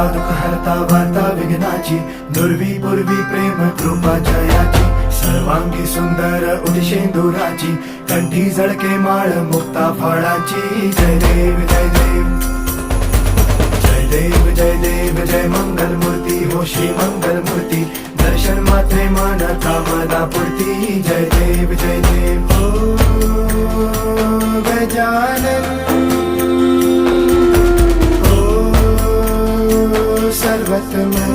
हरता दुःख हरता वार्ता विघ्नाची, दुर्वी पूर्वी प्रेम कृपा जयाची, सर्वांगी सुंदर उदिशेंदुराची, कंठी झळके माळ मुक्ता फळाची. जय देव जय देव जय देव जय देव जय मंगल मूर्ती हो श्री मंगल मूर्ती, दर्शन मात्रे मन कामना पूर्ती. जय देव जय देव हो गजानन हो सर्वतमन.